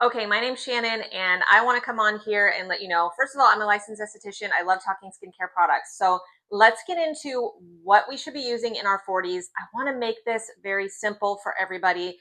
Okay, my name's Shannon, and I want to come on here and let you know. First of all, I'm a licensed esthetician. I love talking skincare products. So let's get into what we should be using in our 40s. I want to make this very simple for everybody.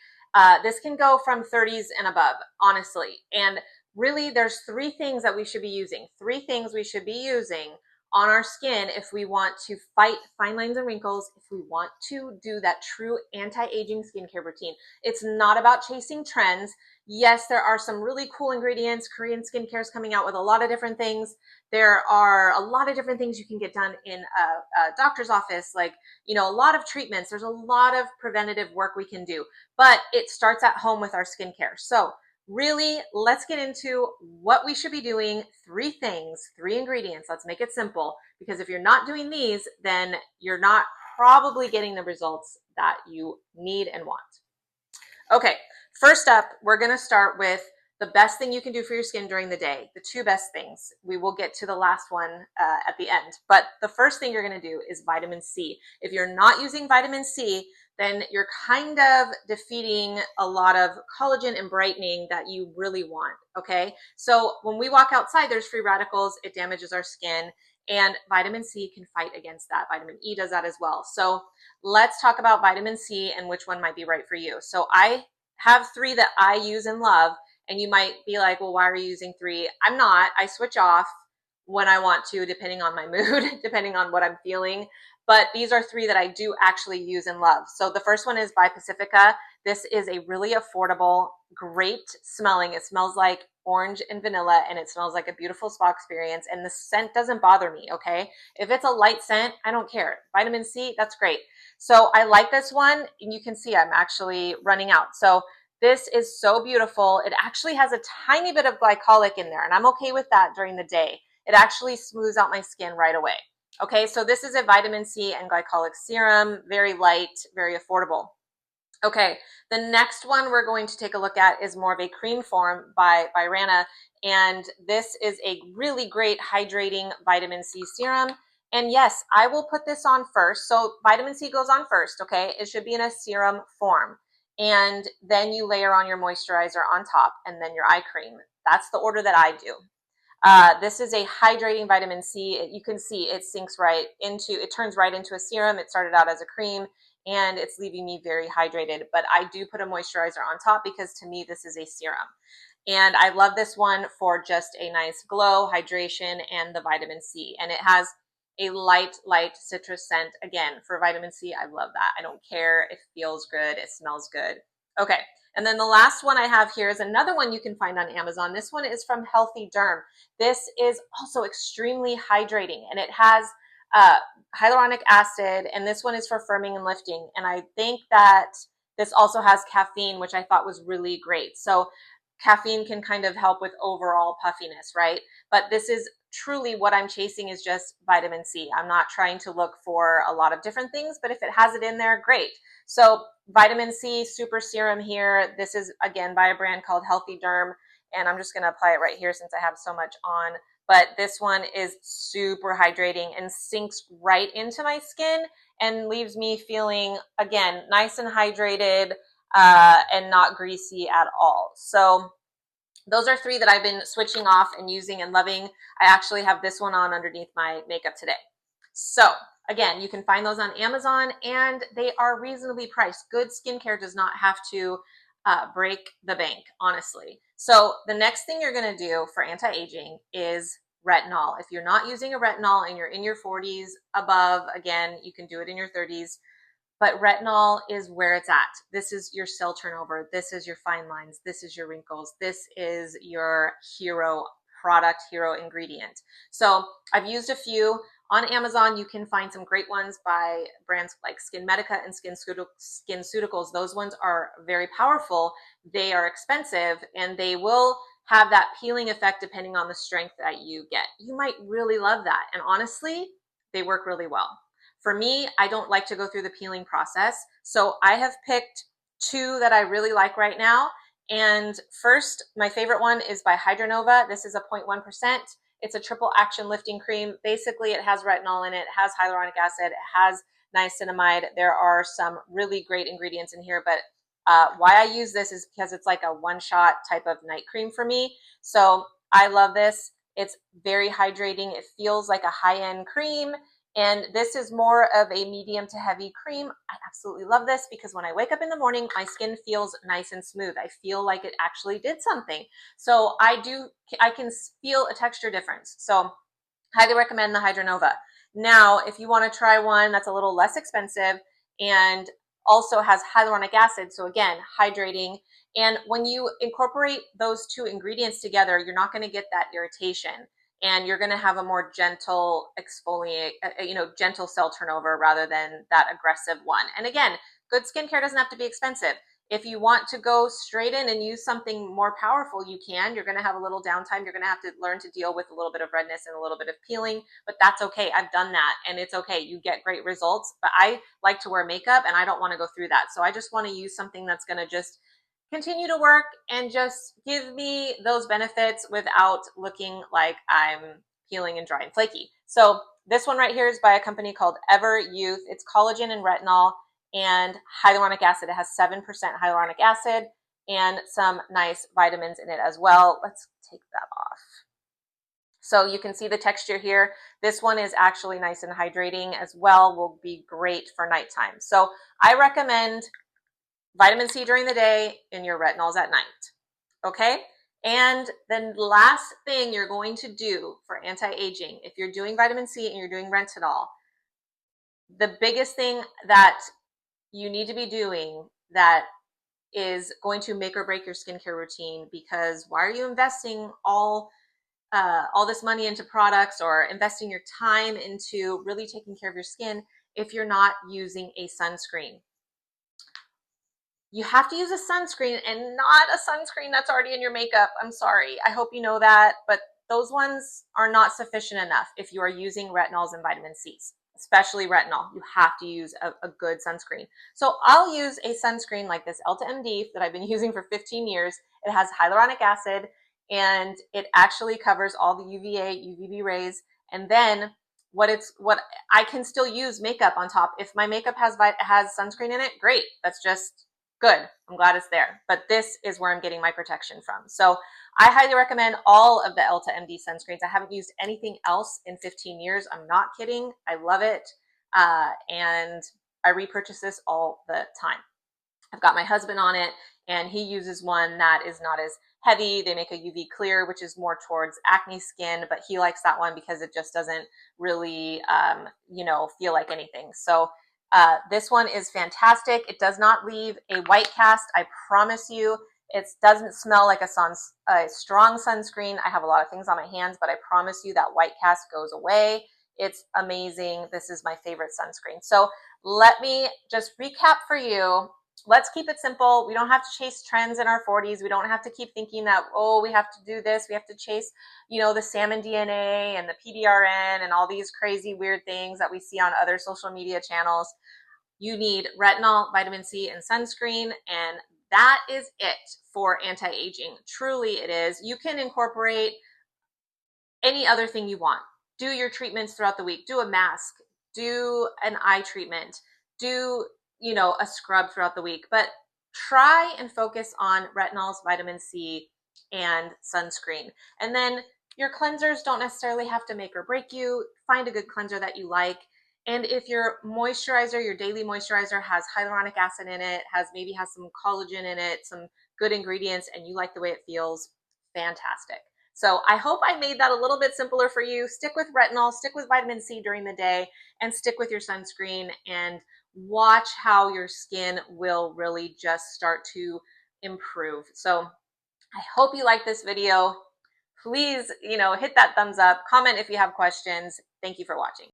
This can go from 30s and above, honestly. And really, there's three things that we should be using. Three things we should be using on our skin if we want to fight fine lines and wrinkles, if we want to do that true anti-aging skincare routine. It's not about chasing trends. Yes, there are some really cool ingredients. Korean skincare is coming out with a lot of different things. There are a lot of different things you can get done in a doctor's office, like, a lot of treatments. There's a lot of preventative work we can do, but it starts at home with our skincare. So really, let's get into what we should be doing. Three things, three ingredients. Let's make it simple, because if you're not doing these, then you're not probably getting the results that you need and want. Okay, first up, we're going to start with the best thing you can do for your skin during the day. The two best things. We will get to the last one at the end. But the first thing you're going to do is vitamin C. If you're not using vitamin C, then you're kind of defeating a lot of collagen and brightening that you really want, okay? So when we walk outside, there's free radicals. It damages our skin. And vitamin C can fight against that. Vitamin E does that as well. So let's talk about vitamin C and which one might be right for you. So I have three that I use and love, and you might be like, well, why are you using three? I'm not. I switch off when I want to, depending on my mood, depending on what I'm feeling. But these are three that I do actually use and love. So the first one is by Pacifica. This is a really affordable, great smelling. It smells like orange and vanilla, and it smells like a beautiful spa experience. And the scent doesn't bother me, okay? If it's a light scent, I don't care. Vitamin C, that's great. So I like this one, and you can see I'm actually running out. So this is so beautiful. It actually has a tiny bit of glycolic in there, and I'm okay with that during the day. It actually smooths out my skin right away. Okay, so this is a vitamin C and glycolic serum, very light, very affordable. Okay, the next one we're going to take a look at is more of a cream form by Rana, and this is a really great hydrating vitamin C serum. And yes, I will put this on first. So vitamin C goes on first, okay? It should be in a serum form. And then you layer on your moisturizer on top, and then your eye cream. That's the order that I do. This is a hydrating vitamin C. You can see it turns right into a serum. It started out as a cream, and it's leaving me very hydrated. But I do put a moisturizer on top because to me, this is a serum. And I love this one for just a nice glow, hydration, and the vitamin C. And it has a light citrus scent. Again, for vitamin C, I love that. I don't care. It feels good. It smells good. Okay. And then the last one I have here is another one you can find on Amazon. This one is from Healthy Derm. This is also extremely hydrating, and it has hyaluronic acid, and this one is for firming and lifting. And I think that this also has caffeine, which I thought was really great. So caffeine can kind of help with overall puffiness, right? But this is truly what I'm chasing is just vitamin C. I'm not trying to look for a lot of different things, but if it has it in there, great. So vitamin C super serum here. This is again by a brand called Healthy Derm, and I'm just going to apply it right here since I have so much on. But this one is super hydrating and sinks right into my skin and leaves me feeling, again, nice and hydrated and not greasy at all. So those are three that I've been switching off and using and loving. I actually have this one on underneath my makeup today. So again, you can find those on Amazon, and they are reasonably priced. Good skincare does not have to break the bank, honestly. So the next thing you're going to do for anti-aging is retinol. If you're not using a retinol and you're in your 40s above, again, you can do it in your 30s. But retinol is where it's at. This is your cell turnover. This is your fine lines. This is your wrinkles. This is your hero product, hero ingredient. So I've used a few. On Amazon, you can find some great ones by brands like Skin Medica and SkinCeuticals. Those ones are very powerful. They are expensive, and they will have that peeling effect depending on the strength that you get. You might really love that. And honestly, they work really well. For me, I don't like to go through the peeling process. So I have picked two that I really like right now. And first, my favorite one is by Hydranova. This is a 0.1%. It's a triple action lifting cream. Basically, it has retinol in it, it has hyaluronic acid, it has niacinamide. There are some really great ingredients in here, but Why I use this is because it's like a one-shot type of night cream for me. So I love this. It's very hydrating. It feels like a high-end cream. And this is more of a medium to heavy cream. I absolutely love this because when I wake up in the morning, my skin feels nice and smooth. I feel like it actually did something. So I can feel a texture difference. So highly recommend the Hydranova. Now, if you want to try one that's a little less expensive and also has hyaluronic acid, so again, hydrating. And when you incorporate those two ingredients together, you're not going to get that irritation, and you're going to have a more gentle exfoliate, gentle cell turnover rather than that aggressive one. And again, good skincare doesn't have to be expensive. If you want to go straight in and use something more powerful, you can. You're going to have a little downtime. You're going to have to learn to deal with a little bit of redness and a little bit of peeling, but that's okay. I've done that and it's okay. You get great results, but I like to wear makeup and I don't want to go through that. So I just want to use something that's going to just continue to work and just give me those benefits without looking like I'm peeling and dry and flaky. So this one right here is by a company called Everyouth. It's collagen and retinol and hyaluronic acid. It has 7% hyaluronic acid and some nice vitamins in it as well. Let's take that off. So you can see the texture here. This one is actually nice and hydrating as well, will be great for nighttime. So I recommend vitamin C during the day and your retinols at night. Okay? And then last thing you're going to do for anti-aging, if you're doing vitamin C and you're doing retinol, the biggest thing that you need to be doing that is going to make or break your skincare routine, because why are you investing all this money into products or investing your time into really taking care of your skin if you're not using a sunscreen? You have to use a sunscreen and not a sunscreen that's already in your makeup. I'm sorry. I hope you know that, but those ones are not sufficient enough if you are using retinols and vitamin C's, especially retinol. You have to use a good sunscreen. So I'll use a sunscreen like this Elta MD that I've been using for 15 years. It has hyaluronic acid and it actually covers all the UVA, UVB rays. And then what I can still use makeup on top. If my makeup has sunscreen in it, great. That's just good. I'm glad it's there. But this is where I'm getting my protection from. So I highly recommend all of the Elta MD sunscreens. I haven't used anything else in 15 years. I'm not kidding. I love it. And I repurchase this all the time. I've got my husband on it and he uses one that is not as heavy. They make a UV clear, which is more towards acne skin, but he likes that one because it just doesn't really, feel like anything. So this one is fantastic. It does not leave a white cast. I promise you. It doesn't smell like a strong sunscreen. I have a lot of things on my hands, but I promise you that white cast goes away. It's amazing. This is my favorite sunscreen. So let me just recap for you. Let's keep it simple. We don't have to chase trends in our 40s. We don't have to keep thinking that, oh, we have to do this. We have to chase, the salmon DNA and the PDRN and all these crazy weird things that we see on other social media channels. You need retinol, vitamin C, and sunscreen, and that is it for anti-aging. Truly it is. You can incorporate any other thing you want. Do your treatments throughout the week. Do a mask. Do an eye treatment. Do, a scrub throughout the week. But try and focus on retinols, vitamin C, and sunscreen. And then your cleansers don't necessarily have to make or break you. Find a good cleanser that you like. And if your moisturizer, your daily moisturizer has hyaluronic acid in it, maybe has some collagen in it, some good ingredients, and you like the way it feels, fantastic. So I hope I made that a little bit simpler for you. Stick with retinol, stick with vitamin C during the day, and stick with your sunscreen, and watch how your skin will really just start to improve. So I hope you like this video. Please, hit that thumbs up, comment if you have questions. Thank you for watching.